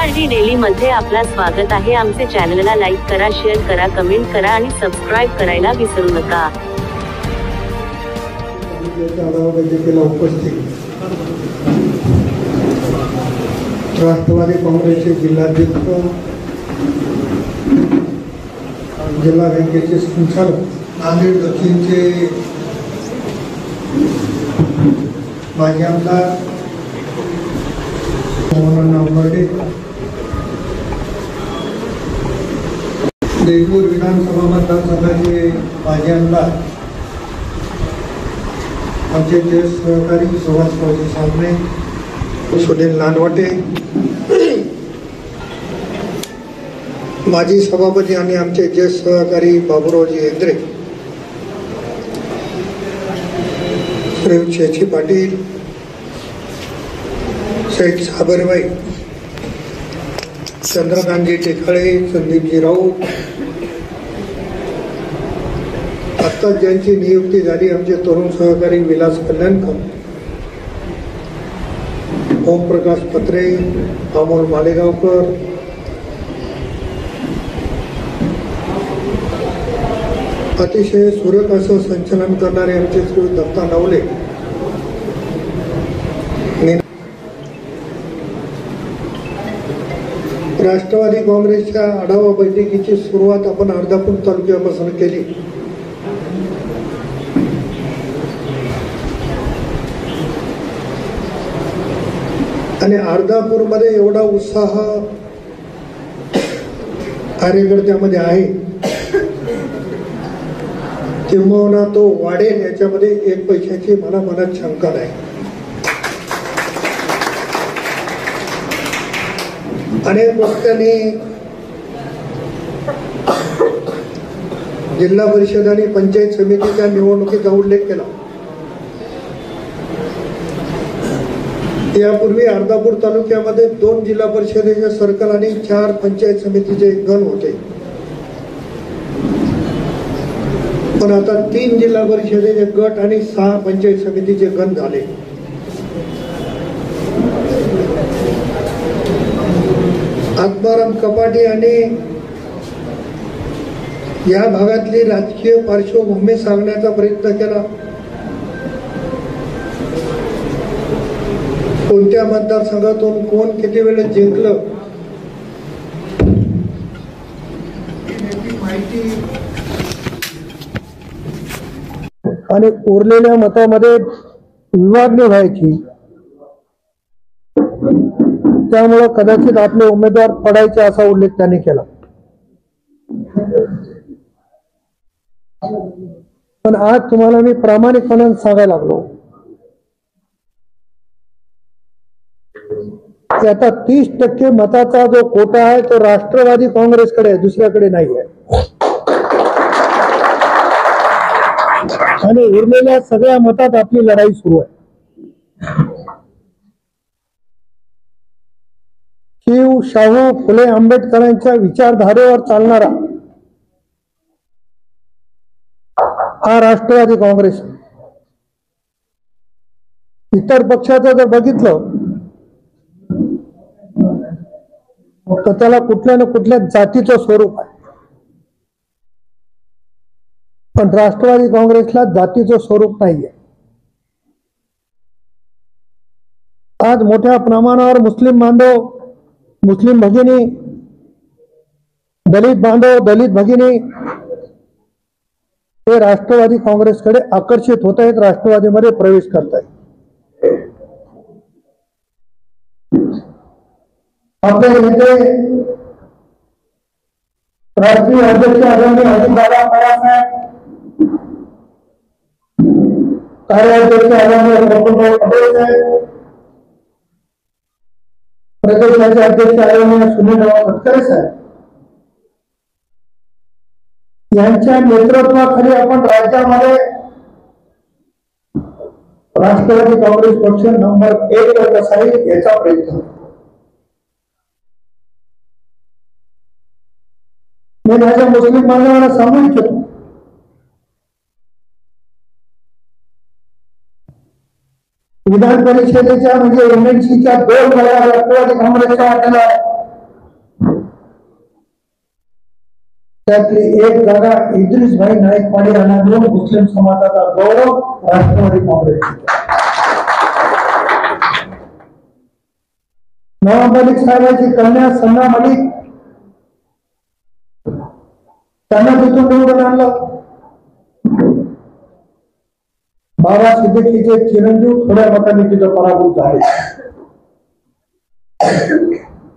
MRD daily मध्ये आपला स्वागत आहे। आमचे चॅनलला लाईक करा, शेअर करा, कमेंट करा आणि सबस्क्राइब करायला विसरू नका। राष्ट्रवादी काँग्रेसचे जिल्हाध्यक्ष, जिल्हा बँकेचे संचालक, नांदेड दक्षिणचे माजी आमदार देशपूर विधानसभा मतदारसंघाचे माजी आमदार, आमचे ज्येष्ठ सहकारी सुभाष सामने, सुनील नानवटे, माजी सभापती आणि आमचे ज्येष्ठ सहकारी बाबूरावजी हेंद्रे, श्री शेची पाटील, शेख साबरबाई, चंद्रकांतजी टेकाळे, संदीपजी राऊत, आता ज्यांची नियुक्ती झाली आमचे तरुण सहकारी विलास कल्याणकर, ओमप्रकाश पत्रे, अमोल मालेगावकर, अतिशय सुरेख असं संचलन करणारे आमचे श्री दत्ता नवले, राष्ट्रवादी काँग्रेसच्या आढावा बैठकीची सुरुवात आपण अर्धापूर तालुक्यापासून केली। आणि अर्धापूरमध्ये एवढा उत्साह कार्यकर्त्यामध्ये आहे, किंबहुना तो वाढेल याच्यामध्ये एक पैशाची मला मनात शंका नाही। अनेक वक्त्यांनी जिल्हा परिषद आणि पंचायत समितीच्या निवडणुकीचा उल्लेख केला। यापूर्वी अर्धापूर तालुक्यामध्ये 2 जिल्हा परिषदेचे सर्कल आणि 4 पंचायत समितीचे गण होते, पण आता 3 जिल्हा परिषदेचे गट आणि 6 पंचायत समितीचे गण झाले। आत्माराम कपाटे यांनी या भागातली राजकीय पार्श्वभूमी सांगण्याचा प्रयत्न केला। कोणत्या मतदारसंघातून कोण किती वेळेस जिंकलं माहिती, आणि उरलेल्या मतामध्ये विभागणी व्हायची, त्यामुळे कदाचित आपले उमेदवार पडायचे असा उल्लेख त्यांनी केला। पण आज तुम्हाला मी प्रामाणिकपणे सांगायला लागलो की आता 30% मताचा जो कोटा आहे तो राष्ट्रवादी काँग्रेसकडे आहे, दुसऱ्याकडे नाही आहे। आणि उरलेल्या सगळ्या मतात आपली लढाई सुरू आहे। शिव, शाहू फुले आंबेडकरांच्या विचारधारेवर चालणारा हा राष्ट्रवादी काँग्रेस। इतर पक्षाचं जर बघितलं तर त्याला कुठल्या ना कुठल्या जातीचं स्वरूप आहे, पण राष्ट्रवादी काँग्रेसला जातीचं स्वरूप नाहीये। आज मोठ्या प्रमाणावर मुस्लिम बांधव, मुस्लिम भगिनी, दलित बांधव, दलित भगिनी हे राष्ट्रवादी काँग्रेसकडे आकर्षित होत आहेत, राष्ट्रवादीमध्ये प्रवेश करत आहेत। आपल्या इथे राष्ट्रीय अध्यक्ष आदरणीय अजितदादा पवार साहेब, कार्याध्यक्ष आदरणीय प्रफुल्लभाई पटेल साहेब, प्रदेशाचे अध्यक्ष आदरणीय सुनीलराव तटकरे साहेब यांच्या नेतृत्वाखाली आपण राज्यामध्ये राष्ट्रवादी काँग्रेस पक्ष नंबर 1 वर कसा येईल याचा प्रयत्न। मी माझ्या मुस्लिम बांधवांना सांगू इच्छितो, विधान परिषदेच्या म्हणजे एमएनसीच्या 2 वेळा राष्ट्रवादी काँग्रेसच्या वाटेला त्यातली एक जागा इद्रिसभाई नाईक पाडी यांना देऊन मुस्लिम समाजाचा गौरव राष्ट्रवादी काँग्रेस. नवाब मलिक साहेबांची कन्या सन्ना मलिक त्यांना तिथून निवडून आणलं. बाबा सिद्दीकीचे चिरंजीव थोड्या मतांनी तिथं पराभूत झाले.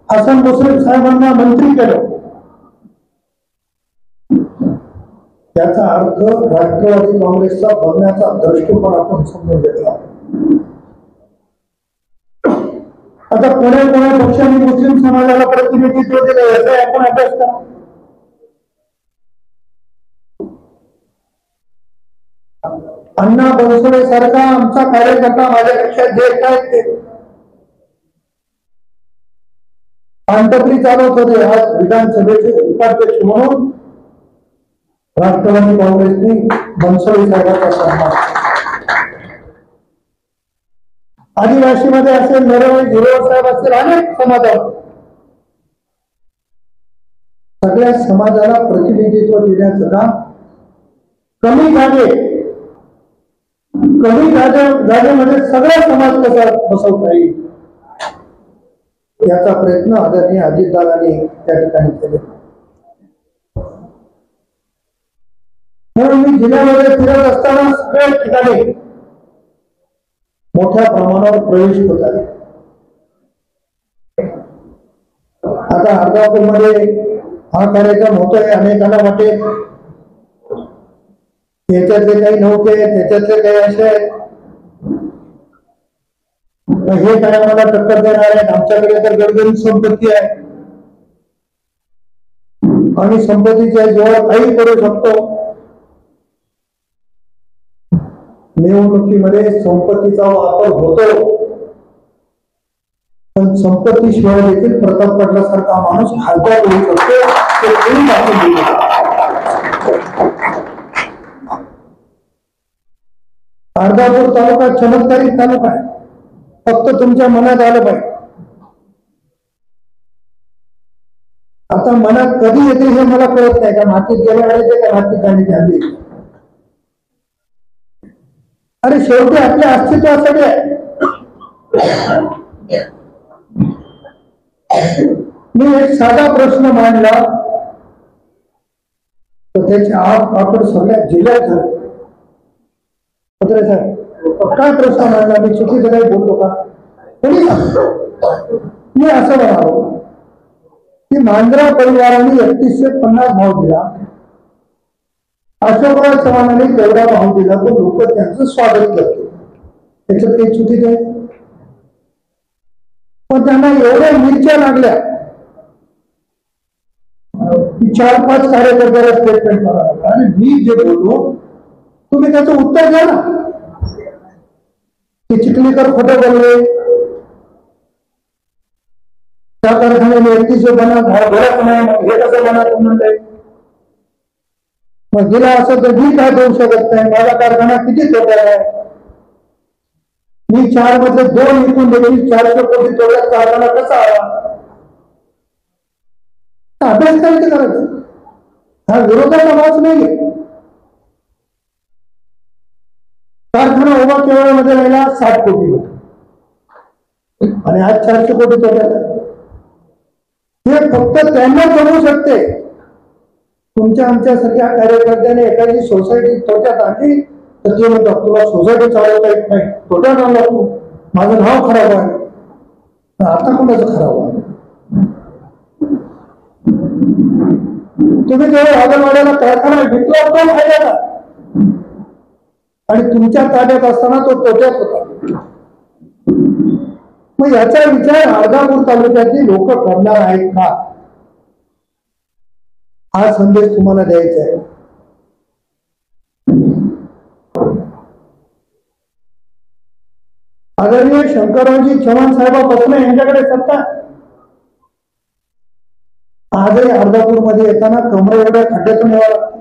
हसन मुश्रीफ साहेबांना मंत्री केलं. त्याचा अर्थ राष्ट्रवादी काँग्रेसचा बघण्याचा दृष्टिकोन आपण समजून घेतला. आता कोण्या पक्षांनी मुस्लिम समाजाला प्रतिनिधित्व दिलं याचा आपण अभ्यास करा. अण्णा बनसोडे सारखा आमचा कार्यकर्ता माझ्यापेक्षा ज्येष्ठ आहेत ते पानटपरी चालवत होते. आज विधानसभेचे उपाध्यक्ष म्हणून राष्ट्रवादी काँग्रेसने बनसोडे साहेबांचा सन्मान. आदिवासीमध्ये असेल, नरवणे झिरोळ साहेब असतील, अनेक समाज सगळ्या समाजाला प्रतिनिधित्व देण्याचं काम कमी जागेमध्ये सगळा समाज कसा बसवता येईल याचा प्रयत्न आदरणीय अजितदादांनी त्या ठिकाणी केले. म्हणून मी जिल्ह्यामध्ये फिरत असताना सगळ्या ठिकाणी मोठ्या प्रमाणावर प्रवेश होत आहे. आता अर्धापूरमध्ये हा कार्यक्रम होतोय. अनेकांना वाटेल त्याच्यातले काही नौके त्याच्यातले काही असे आहेत, हे काय मला टक्कर देणार आहेत. आमच्याकडे तर गडगडीत संपत्ती आहे आणि संपत्तीच्या जेव्हा काही करू शकतो. निवडणुकीमध्ये संपत्तीचा वापर होतो, पण संपत्तीशिवाय देखील प्रताप पाटलासारखा माणूस खासदार होऊ शकतो. अर्धापूर तालुका चमत्कारिक तालुका आहे. फक्त तुमच्या मनात आलं पाहिजे. आता मनात कधी येते हे मला कळत नाही. का मातीत गेल्या येते का मातीत जाण्याची हल्ली. अरे शेवटी आपल्या अस्तित्वासाठी आहे. मी एक साधा प्रश्न मांडला तर त्याचे आपण सगळ्या जिल्ह्यात झाले. काय प्रश्न मांडला? मी चुकीचं काही बोलतो का? कोणी मी असं म्हणालो की मांजरा परिवाराने 3150 भाव दिला, अशोकराव चव्हाणांनी तेवढा भाव दिला, तर लोक त्यांचं स्वागत करते. त्याच्यात काही चुकीचं आहे? पण त्यांना एवढ्या मिरच्या लागल्या 4-5 कार्यकर्त्याला स्टेटमेंट करावं. आणि मी जे बोललो तुम्ही त्याचं उत्तर द्या ना. ते चिखलीकर खोटं बोलले, त्या कारखान्याने 31 भरत नाही, हे कसं बनत म्हणलंय. मग गेला असं तर मी काय देऊ शकत नाही. माझा कारखाना किती तोट्यात आहे. मी 4 मधले 2 विकून देखील 400 कोटी तोट्यात कारखाना कसा आला. अभ्यास करायचं करायचं. हा विरोधाचा आवाज नाही. कारखाना उभा केवळामध्ये राहिला 60 कोटी मध्ये आणि आज 400 कोटी तोट्यात आहे. हे फक्त त्यांना जमू शकते. तुमच्या आमच्यासारख्या कार्यकर्त्याने एखादी सोसायटी तोट्यात आणली तर ते म्हणतात तुला सोसायटी चालवता येत नाही, तोट्यात आणला तू, माझं नाव खराब आहे. आता कोणाचं खराब आहे? तुम्ही जेव्हा वादळवाड्याला कारखाना विकला तो फायद्याचा आणि तुमच्या ताब्यात असताना तो तोट्यात होता. मग याचा विचार अर्धापूर तालुक्यातली लोक करणार आहेत का? हा संदेश तुम्हाला द्यायचा आहे. आदरणीय शंकररावजी चव्हाण साहेबांपासून यांच्याकडे सत्ता. आजही अर्धापूर मध्ये येताना कमरे एवढ्या खड्ड्यातून यावं लागतं.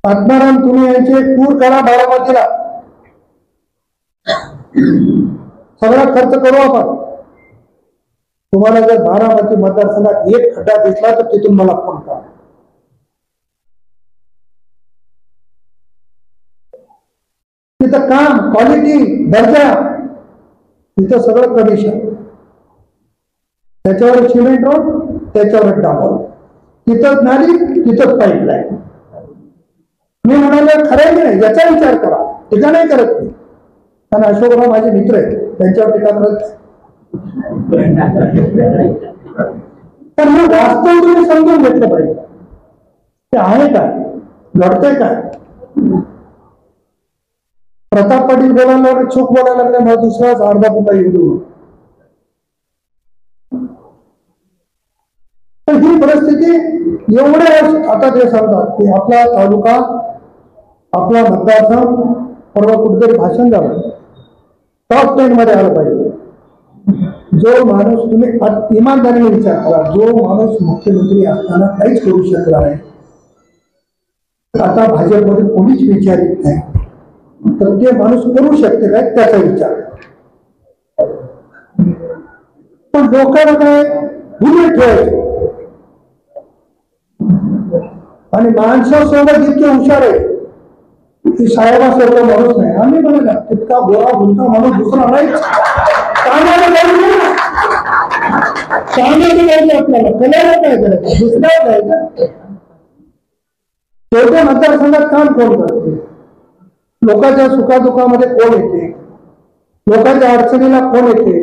आत्माराम तुम्ही यांचे टूर करा बारामतीला, सगळा खर्च करू आपण. तुम्हाला जर बारामती मतदारसंघात एक खड्डा दिसला तर तिथून मला फोन करा. तिथं काम, क्वालिटी, दर्जा, तिथं सगळं कमिशन. त्याच्यावर सिमेंट रोड, त्याच्यावर डांबर, तिथंच नाली, तिथंच पाईपलाईन. मी म्हणाले खरं नाही, याचा विचार करा. टीका नाही करत मी, कारण अशोकराव माझे मित्र आहेत, त्यांच्यावर टीका करत. तर हे वास्तव तुम्ही समजून घेतलं पाहिजे. ते आहे काय, घडतंय काय. प्रताप पाटील बोलायला चूक बोलायला लागले, मला दुसराच अर्धा पुन्हा येऊ देऊ. तर ही परिस्थिती एवढे वर्ष आता ते सांगतात की आपला तालुका, आपला मतदारसंघ, परवा कुठेतरी भाषण झालं, टॉप 10 मध्ये आलं पाहिजे. जो माणूस, तुम्ही इमानदारीने विचार करा, जो माणूस मुख्यमंत्री असताना काहीच करू शकला नाही, आता भाजपमध्ये कोणीच विचारित नाही, तर ते माणूस करू शकते काय त्याचा विचार. पण लोकांना काय भूमिक ठेवायचे आणि माणसासोबत इतके हुशार आहे की साहेबासारखा माणूस नाही. आम्ही म्हणाला तितका गोरा भुलका माणूस दुसरा नाही. कामाला पाहिजे आपल्याला, कल्याण काय करायचं, दुसऱ्या जायचं. शेवटी मतदारसंघात काम कोण करते, लोकांच्या सुखादुखामध्ये कोण येते, लोकांच्या अडचणीला कोण येते.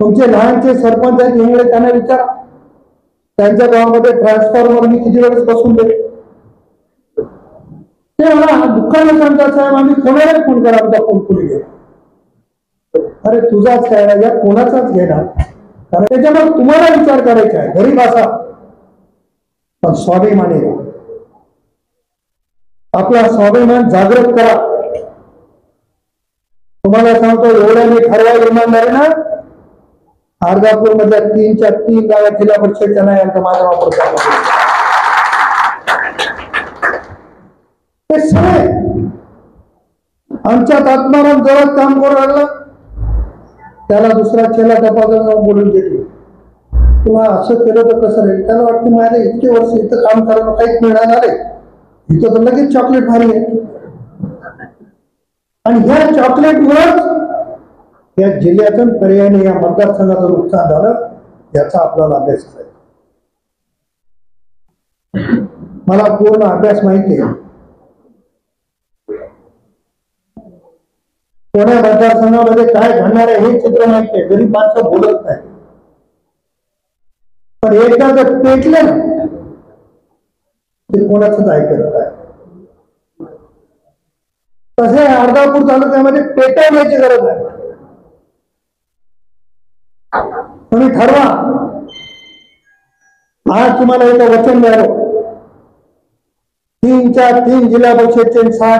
तुमचे लहानचे सरपंच आहेत इंगळे, त्यांना विचारा, त्यांच्या गावामध्ये ट्रान्सफॉर्मर मी किती वेळेस बसून देते. ते मला दुःखाने सांगतात, साहेब आम्ही कोणाला फोन करा, आमचा फोन कुणी घे. अरे तुझाच काय, या कोणाचाच घेणार. कारण त्याच्यावर तुम्हाला विचार करायचा आहे, गरीब असा पण स्वाभिमानी राहा. आपला स्वाभिमान जागृत करा. तुम्हाला सांगतो, एवढ्या मी ठरवा इमानदारी ना, अर्धापूर मधल्या 3 गावात जिल्हा परिषदच्या नाही यांचा माझा वापर करतो. ते सगळे आमच्यात आत्माराम जवळ काम करू लागला, त्याला दुसरा चेला तपासा बोलून देतो, किंवा असं केलं तर कसं राहील. त्याला वाटतं माझ्या इतके वर्ष इथं काम करायला काहीच मिळणार नाही, इथं तर लगेच चॉकलेट भारी आहे. आणि ह्या चॉकलेटमुळेच या जिल्ह्यातून पर्यायाने या मतदारसंघाचं नुकसान झालं, याचा आपल्याला अभ्यास करायचा. मला पूर्ण अभ्यास माहिती आहे. कोण्या मतदारसंघामध्ये काय घडणार आहे हे चित्र माहिती आहे. गरीब माणसं बोलत नाही, पण एकदा जर पेटले ना, ते कोणाचंच ऐकत आहे. तसे अर्धापूर तालुक्यामध्ये पेटवण्याची गरज आहे. तुम्ही ठरवा. आज तुम्हाला एक वचन मिळालं, 3 जिल्हा परिषदचे 6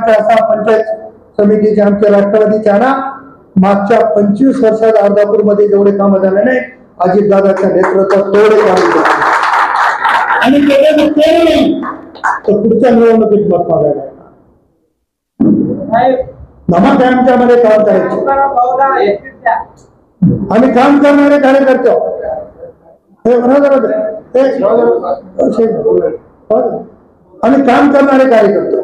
पंचायत समितीचे आमच्या राष्ट्रवादीच्या ना, मागच्या 25 वर्षात अर्धापूर मध्ये जेवढे काम झाले नाही, अजितदादाच्या नेतृत्वात तेवढे काम झाले. आणि केले नाही तर पुढच्या निवडणुकीत मत मागायला नमक आमच्यामध्ये काम करायचं. आम्ही काम करणारे कार्यकर्ते आम्ही काम करणारे कार्यकर्ते.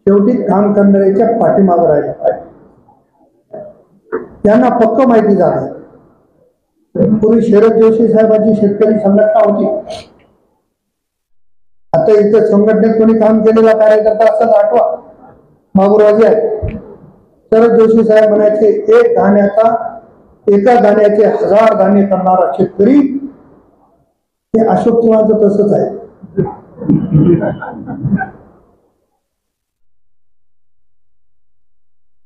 शेवटी काम करणाऱ्याच्या पाठीमागे राहिला पाहिजे. त्यांना पक्क माहिती झालं. पूर्वी शरद जोशी साहेबांची शेतकरी संघटना होती. आता इथे संघटनेत कोणी काम केलेला कार्यकर्ता असं आठवा, बाबूराजे आहे. शरद जोशी साहेब म्हणायचे, एका दाण्याचे 1000 दाणे करणारा शेतकरी. हे अशोक चव्हाणचं तसंच आहे.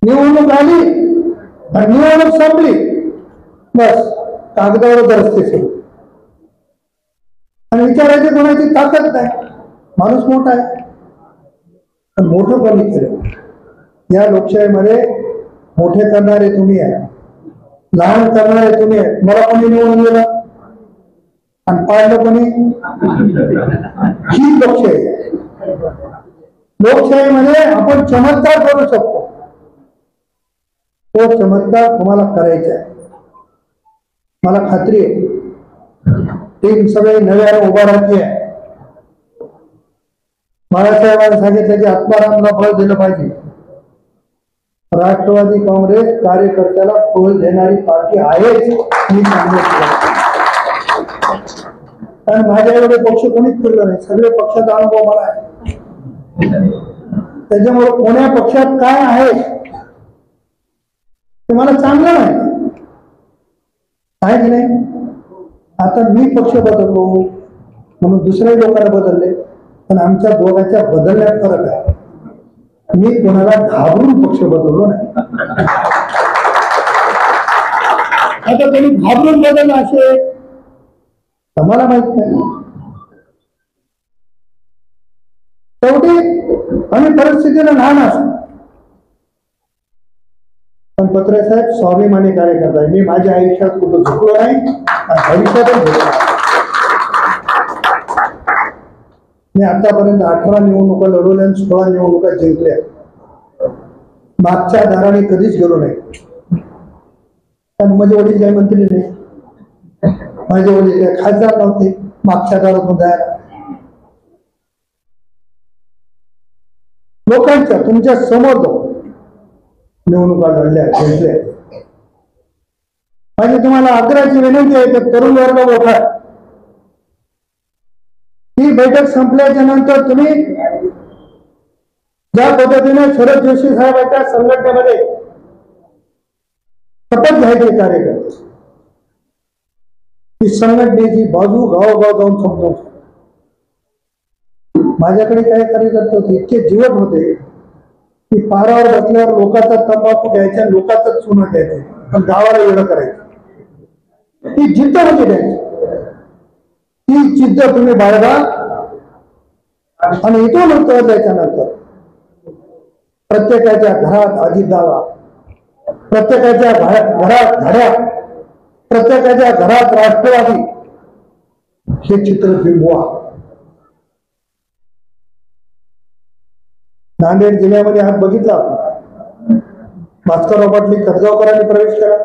निवडणूक आली आणि निवडणूक संपली, बस कागदावर रस्ते सुरू. आणि विचारायची कोणाची ताकद नाही. माणूस मोठा आहे, पण मोठं कोणी केलं. या लोकशाहीमध्ये मोठे करणारे तुम्ही आहे, लहान करणारे तुम्ही आहे. मला कोणी निवडून दिलं आणि पाळलं कोणी? ही लोकशाही आहे. लोकशाहीमध्ये आपण चमत्कार करू शकतो. तो चमत्कार तुम्हाला करायचा आहे. मला खात्री आहे टीम सगळे नव्याने उभा राहते आहे. बाळासाहेबांनी सांगितलं की आत्मारामला बळ दिलं पाहिजे. राष्ट्रवादी काँग्रेस कार्यकर्त्याला बळ देणारी पार्टी आहेच मी सांगितलं. कारण माझ्या एवढे पक्ष कोणीच फिरलं नाही. सगळे पक्षाचा अनुभव मला आहे. त्याच्यामुळे कोण्या पक्षात काय आहे ते मला चांगलं माहिती आहे की नाही. आता मी पक्ष बदललो म्हणून दुसऱ्या लोकांना बदलले, पण आमच्या दोघांच्या बदलण्यात फरक आहे. मी कोणाला घाबरून पक्ष बदललो नाही. आता कोणी घाबरून बदललं असे मला माहित नाही. शेवटी आम्ही परिस्थितीला लहान असतो, पण पत्रे साहेब स्वाभिमानी कार्यकर्ता आहे. मी माझ्या आयुष्यात कुठं झुकलो नाही आणि भविष्यातच झुकलो नाही. मी आतापर्यंत 18 निवडणुका लढवल्या आणि 16 निवडणुका जिंकल्या. मागच्या दाराने कधीच गेलो नाही. कारण माझे वडील काही मंत्री नाही, माझे वडील काही खासदार नव्हते मागच्या दारातून जायला. लोकांच्या तुमच्या समोर निवडणुका लढल्या जिंकल्या. माझी तुम्हाला आग्रहाची विनंती आहे की तरुण वर्ग मोठा आहे. ही बैठक संपल्याच्या नंतर तुम्ही ज्या पद्धतीने शरद जोशी साहेबांच्या संघटनेमध्ये शपथ घ्यायचे कार्यकर्ते, ही संघटनेची बाजू गावोगाव जाऊन समजून. माझ्याकडे काय कार्यकर्ते होते इतके जीवट होते की पारावर बसल्यावर लोकांचा तंबाखू घ्यायचा, लोकांचं चुनं घ्यायचं, पण गावाला वेळ करायचं. ही जिद्द होती त्यांची. ती जिद्द तुम्ही बाळगा आणि इथून नंतर त्याच्यानंतर प्रत्येकाच्या घरात अजितदादा, प्रत्येकाच्या घरात घड्या, प्रत्येकाच्या घरात राष्ट्रवादी हे चित्र बिंबवा. नांदेड जिल्ह्यामध्ये आज बघितला भास्करराव पाटील कर्जगावकरांनी प्रवेश केला,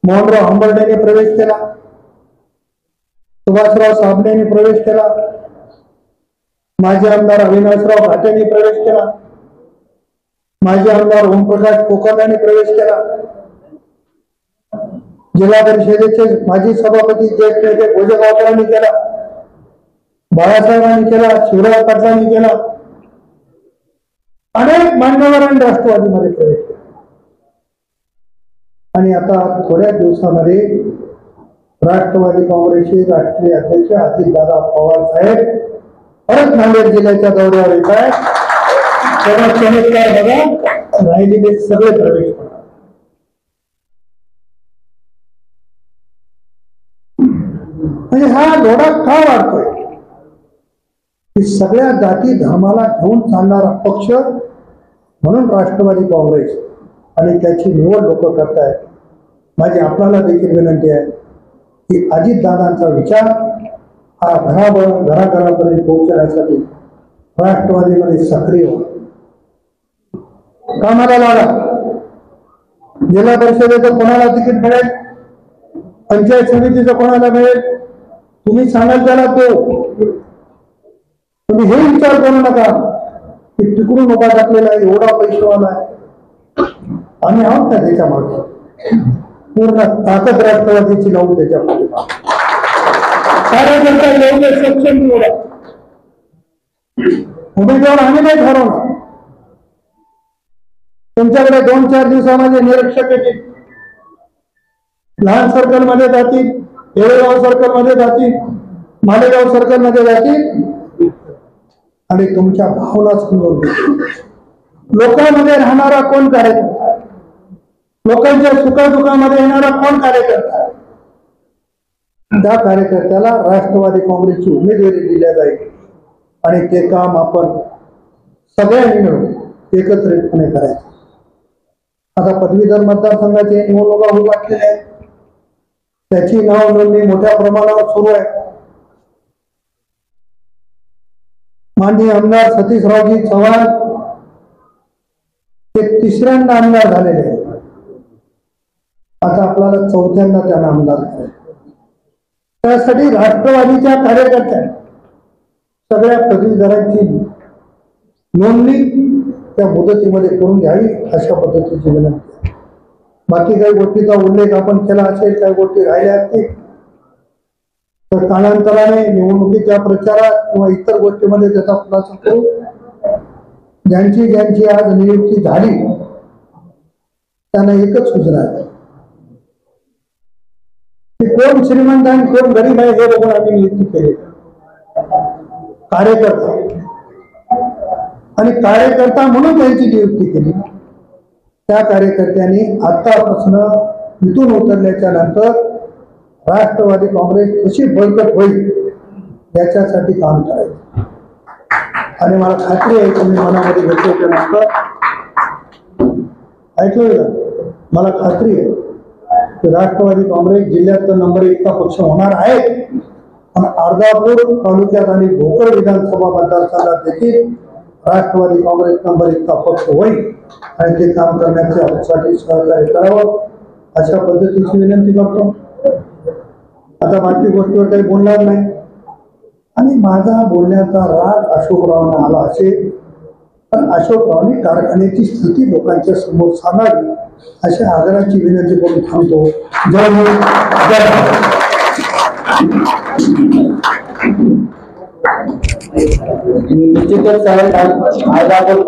मोहनराव हंबर्डेने प्रवेश केला, सुभाषराव साबणेने प्रवेश केला, माजी आमदार अविनाशराव घाटेंनी प्रवेश केला, माजी आमदार ओमप्रकाश कोकर्णाने प्रवेश केला, जिल्हा परिषदेचे माजी सभापती ज्येष्ठ नेते भोजेगावकरांनी केला, बाळासाहेबांनी केला, शिवराज पाटलांनी केला, अनेक मान्यवरांनी राष्ट्रवादीमध्ये प्रवेश केला. आणि आता थोड्या दिवसामध्ये राष्ट्रवादी काँग्रेसचे राष्ट्रीय अध्यक्ष अजितदादा पवार साहेब परत नांदेड जिल्ह्याच्या दौऱ्यावर येत आहेत. चमत्कार बघा, राहिलेले सगळे प्रवेश करतात. म्हणजे हा लोढा का वाढतोय की सगळ्या जाती धर्माला घेऊन चालणारा पक्ष म्हणून राष्ट्रवादी काँग्रेस आणि त्याची निवड लोक करतायत. माझी आपल्याला देखील विनंती आहे की अजितदादांचा विचार हा घराघरापर्यंत पोहोचण्यासाठी राष्ट्रवादीमध्ये सक्रिय हो, कामाला लागा. जिल्हा परिषदेचं कोणाला तिकीट मिळेल, पंचायत समितीचं कोणाला मिळेल, तुम्ही सांगाल त्याला तो. तुम्ही हे विचार करू नका की तिकडून उभा टाकलेला एवढा पैशावाला आहे, आम्ही आहोत ना त्याच्या मागे. पूर्ण ताकद राष्ट्रवादीची लावून त्याच्या मागे कार्यकर्ता एवढे सक्षम निवडा. उमेदवार आम्ही नाही ठरवणार. तुमच्याकडे 2-4 दिवसामध्ये निरीक्षक येतील, लहान सर्कल मध्ये जातील, येळेगाव सर्कल मध्ये जातील, मालेगाव सर्कल मध्ये जातील आणि तुमच्या भावना समजून घेतील. लोकांमध्ये राहणारा कोण कार्यकर्ता, लोकांच्या सुखादुखामध्ये येणारा कोण कार्यकर्ता, त्या कार्यकर्त्याला राष्ट्रवादी काँग्रेसची उमेदवारी दिल्या जाईल आणि ते काम आपण सगळ्यांनी मिळून एकत्रितपणे करायचं. आता पदवीधर मतदारसंघाचे निवडणुका होऊ लागलेल्या आहेत. त्याची नाव नोंदणी मोठ्या प्रमाणावर सुरू आहे. माननीय आमदार सतीशरावजी चव्हाण ते तिसऱ्यांदा आमदार झालेले आहेत. आता आपल्याला चौथ्यांदा त्यांना आमदार करायचं. त्यासाठी राष्ट्रवादीच्या कार्यकर्त्यांनी सगळ्या पदवीधरांची नोंदणी त्या मुदतीमध्ये करून घ्यावी अशा पद्धतीची विनंती आहे. बाकी काही गोष्टीचा उल्लेख आपण केला असेल, काही गोष्टी राहिल्या असतील तर कालांतराने निवडणुकीच्या प्रचारात किंवा इतर गोष्टीमध्ये त्याचा खुलासा करू. ज्यांची ज्यांची आज नियुक्ती झाली त्यांना एकच सूचना आहे की कोण श्रीमंत आहे कोण गरीब आहे हे बघून आम्ही नियुक्ती केली. कार्यकर्ता आणि कार्यकर्ता म्हणून त्यांची नियुक्ती केली. त्या कार्यकर्त्यांनी आतापासून इथून उतरल्याच्या नंतर राष्ट्रवादी काँग्रेस कशी बळकट होईल याच्यासाठी काम करायचं. आणि मला खात्री आहे की मी मनामध्ये घेतल्याच्या नंतर ऐकलं का, मला खात्री आहे की राष्ट्रवादी काँग्रेस जिल्ह्यात नंबर 1 चा पक्ष होणार आहे. पण अर्धापूर तालुक्यात आणि भोकर विधानसभा मतदारसंघात देखील राष्ट्रवादी काँग्रेस नंबर 1 चा पक्ष होईल आणि ते काम करण्यासाठी सहकार्य करावं अशा पद्धतीची विनंती करतो. आता बाकी गोष्टीवर काही बोलणार नाही. आणि माझा बोलण्याचा राग अशोकरावांना आला असेल तर अशोकरावांनी कारखान्याची स्थिती लोकांच्या समोर सांगावी अशा आग्रहाची विनंती करून थांबतो. जय हिंद, जय भारत. निश्चितच साहेब आज आपण